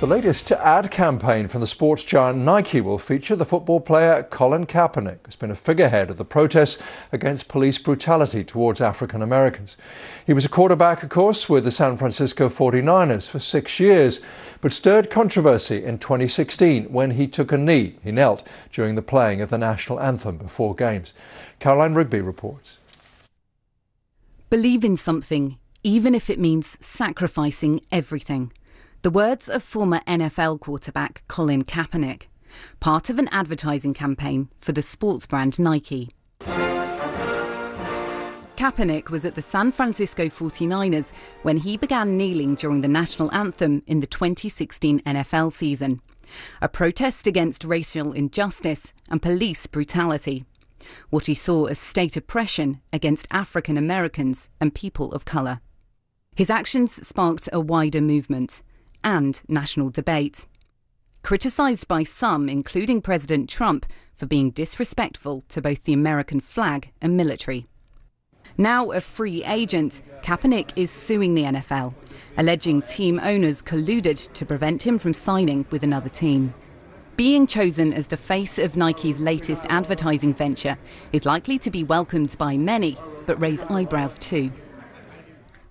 The latest ad campaign from the sports giant Nike will feature the football player Colin Kaepernick, who's been a figurehead of the protests against police brutality towards African Americans. He was a quarterback, of course, with the San Francisco 49ers for 6 years, but stirred controversy in 2016 when he took a knee. He knelt during the playing of the national anthem before games. Caroline Rigby reports. Believe in something, even if it means sacrificing everything. The words of former NFL quarterback Colin Kaepernick, part of an advertising campaign for the sports brand Nike. Kaepernick was at the San Francisco 49ers when he began kneeling during the national anthem in the 2016 NFL season, a protest against racial injustice and police brutality, what he saw as state oppression against African Americans and people of colour. His actions sparked a wider movement and national debate. Criticised by some, including President Trump, for being disrespectful to both the American flag and military. Now a free agent, Kaepernick is suing the NFL, alleging team owners colluded to prevent him from signing with another team. Being chosen as the face of Nike's latest advertising venture is likely to be welcomed by many, but raise eyebrows too.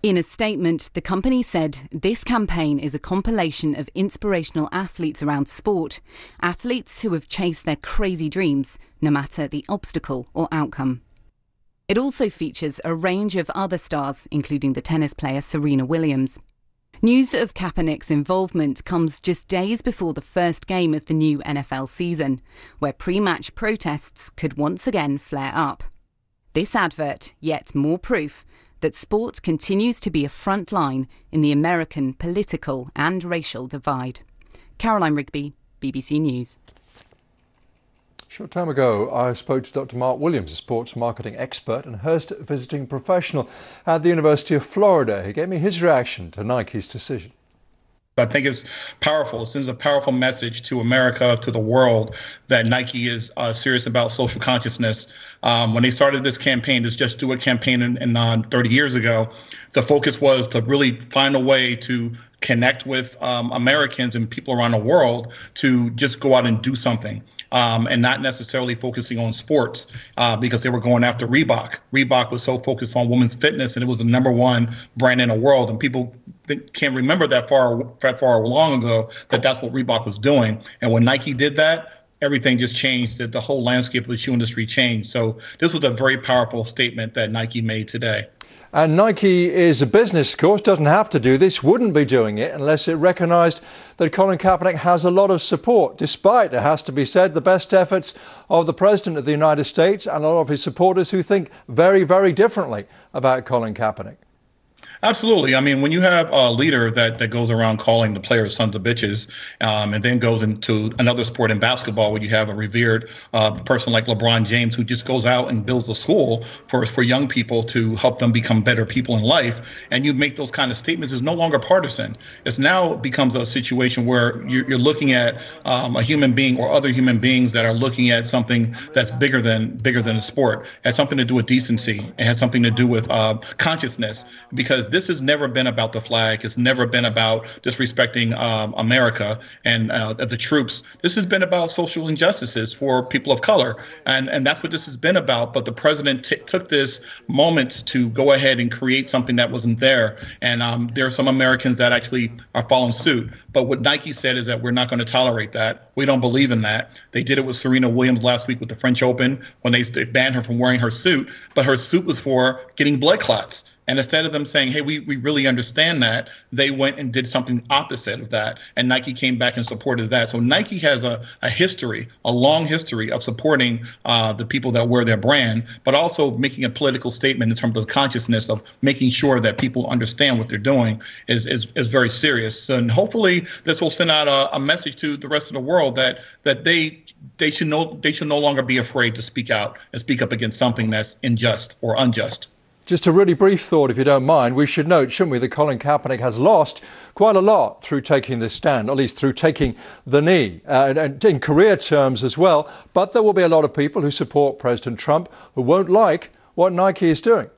In a statement, the company said this campaign is a compilation of inspirational athletes around sport, athletes who have chased their crazy dreams, no matter the obstacle or outcome. It also features a range of other stars, including the tennis player Serena Williams. News of Kaepernick's involvement comes just days before the first game of the new NFL season, where pre-match protests could once again flare up. This advert, yet more proof that sport continues to be a front line in the American political and racial divide. Caroline Rigby, BBC News. A short time ago, I spoke to Dr. Mark Williams, a sports marketing expert and Hearst visiting professional at the University of Florida. He gave me his reaction to Nike's decision. I think it's powerful. It sends a powerful message to America, to the world, that Nike is serious about social consciousness. When they started this campaign, this Just Do It campaign in 30 years ago, the focus was to really find a way to connect with Americans and people around the world to just go out and do something. And not necessarily focusing on sports because they were going after Reebok. Reebok was so focused on women's fitness, and it was the #1 brand in the world. And people can't remember that far long ago that's what Reebok was doing. And when Nike did that, everything just changed. The whole landscape of the shoe industry changed. So this was a very powerful statement that Nike made today. And Nike is a business, of course, doesn't have to do this, wouldn't be doing it unless it recognised that Colin Kaepernick has a lot of support, despite, it has to be said, the best efforts of the President of the United States and a lot of his supporters who think very, very differently about Colin Kaepernick. Absolutely. I mean, when you have a leader that goes around calling the players sons of bitches, and then goes into another sport in basketball where you have a revered person like LeBron James who just goes out and builds a school for young people to help them become better people in life, and you make those kind of statements, is no longer partisan. It's now becomes a situation where you're looking at a human being or other human beings that are looking at something that's bigger than a sport. It has something to do with decency. It has something to do with consciousness, because this has never been about the flag. It's never been about disrespecting America and the troops. This has been about social injustices for people of color. And that's what this has been about. But the president took this moment to go ahead and create something that wasn't there. And there are some Americans that actually are following suit. But what Nike said is that we're not going to tolerate that. We don't believe in that. They did it with Serena Williams last week with the French Open when they banned her from wearing her suit. But her suit was for getting blood clots. And instead of them saying, hey, we really understand that, they went and did something opposite of that. And Nike came back and supported that. So Nike has a history, a long history of supporting the people that wear their brand, but also making a political statement in terms of the consciousness of making sure that people understand what they're doing is very serious. And hopefully this will send out a message to the rest of the world that they should no longer be afraid to speak out and speak up against something that's unjust or unjust. Just a really brief thought, if you don't mind. We should note, shouldn't we, that Colin Kaepernick has lost quite a lot through taking this stand, at least through taking the knee, and in career terms as well. But there will be a lot of people who support President Trump who won't like what Nike is doing.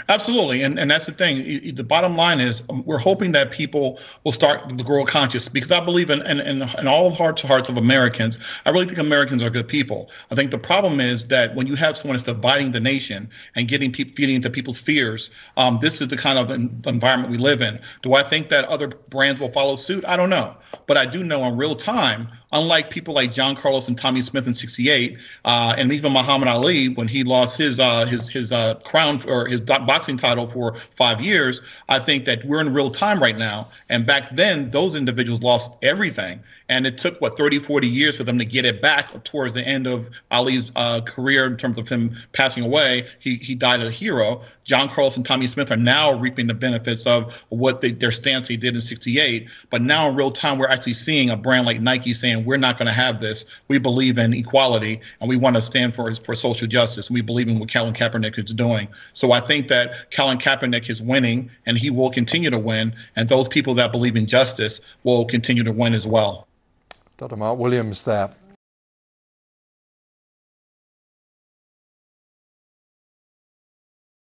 Absolutely. And that's the thing. The bottom line is we're hoping that people will start to grow conscious, because I believe in all hearts of Americans. I really think Americans are good people. I think the problem is that when you have someone that's dividing the nation and feeding into people's fears, this is the kind of environment we live in. Do I think that other brands will follow suit? I don't know. But I do know in real time, unlike people like John Carlos and Tommy Smith in '68, and even Muhammad Ali when he lost his crown or his boxing title for 5 years, I think that we're in real time right now. And back then, those individuals lost everything. And it took, 30, 40 years for them to get it back towards the end of Ali's career in terms of him passing away. He died a hero. John Carlos and Tommy Smith are now reaping the benefits of what their stance they did in '68. But now in real time, we're actually seeing a brand like Nike saying, we're not going to have this. We believe in equality, and we want to stand for social justice. And we believe in what Colin Kaepernick is doing. So I think that Colin Kaepernick is winning, and he will continue to win. And those people that believe in justice will continue to win as well. Dr. Mark Williams there.